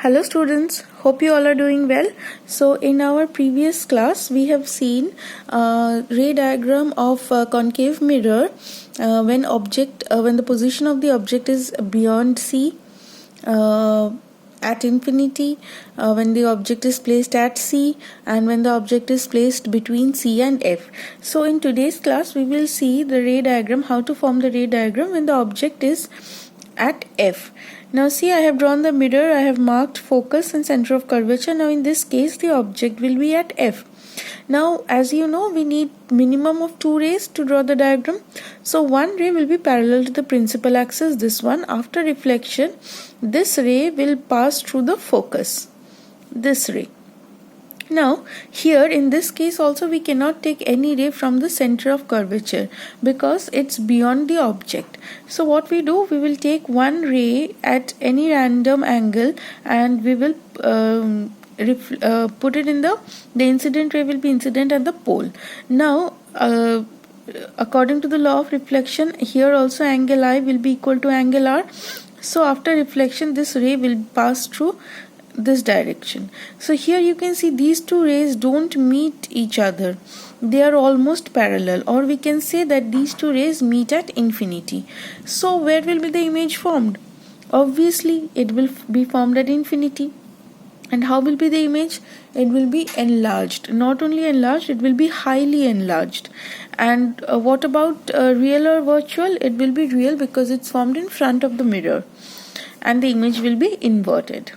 Hello students, hope you all are doing well. So in our previous class we have seen ray diagram of concave mirror when the position of the object is beyond C, at infinity, when the object is placed at C, and when the object is placed between C and F. So in today's class we will see the ray diagram, how to form the ray diagram when the object is at F. Now see, I have drawn the mirror, I have marked focus and center of curvature. Now in this case the object will be at F. Now as you know, we need minimum of 2 rays to draw the diagram. So one ray will be parallel to the principal axis, this one. After reflection, this ray will pass through the focus, this ray. Now here in this case also we cannot take any ray from the center of curvature because it's beyond the object. So what we do, we will take one ray at any random angle and we will put it in the incident ray will be incident at the pole. Now according to the law of reflection, here also angle I will be equal to angle R. So after reflection this ray will pass through this direction. So here you can see these two rays don't meet each other, they are almost parallel, or we can say that these two rays meet at infinity. So where will be the image formed? Obviously it will be formed at infinity. And how will be the image? It will be enlarged. Not only enlarged, it will be highly enlarged. And what about real or virtual? It will be real because it's formed in front of the mirror and the image will be inverted.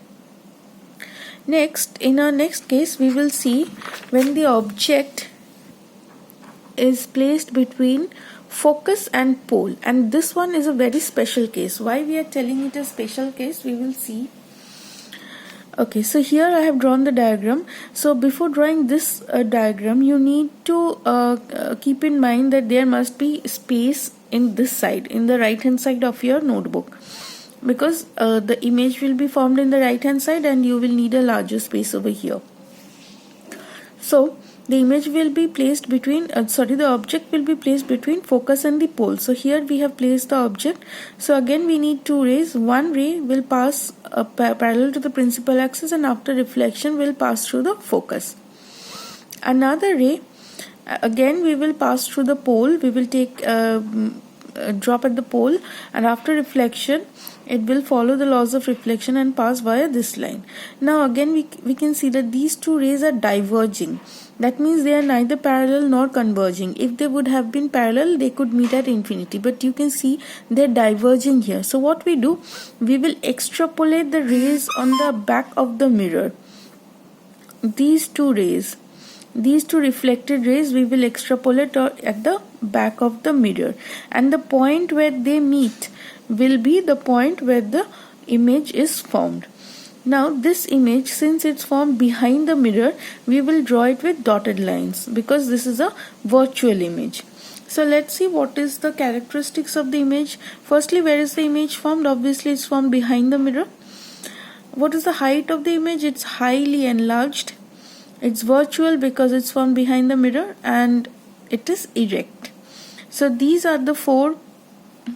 Next, in our next case, we will see when the object is placed between focus and pole, and this one is a very special case. Why we are telling it a special case, we will see. Okay, so here I have drawn the diagram. So before drawing this diagram, you need to keep in mind that there must be space in this side, in the right hand side of your notebook, because the image will be formed in the right hand side and you will need a larger space over here. So the image will be placed between the object will be placed between focus and the pole. So here we have placed the object. So again we need two rays. One ray will pass parallel to the principal axis and after reflection will pass through the focus. Another ray, again we will pass through the pole. We will take drop at the pole, and after reflection it will follow the laws of reflection and pass via this line. Now again we can see that these two rays are diverging. That means they are neither parallel nor converging. If they would have been parallel, they could meet at infinity, but you can see they're diverging here. So what we do, we will extrapolate the rays on the back of the mirror. These two rays, these two reflected rays, we will extrapolate at the back of the mirror, and the point where they meet will be the point where the image is formed. Now this image, since it's formed behind the mirror, we will draw it with dotted lines because this is a virtual image. So let's see what is the characteristics of the image. Firstly, where is the image formed? Obviously it's formed behind the mirror. What is the height of the image? It's highly enlarged. It's virtual because it's formed behind the mirror, and it is erect. So these are the four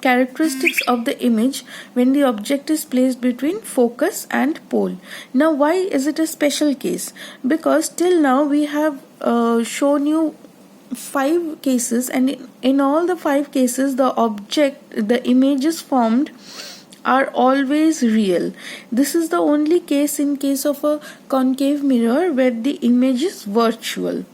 characteristics of the image when the object is placed between focus and pole. Now why is it a special case? Because till now we have shown you 5 cases, and in all the 5 cases the images formed are always real. This is the only case in case of a concave mirror where the image is virtual.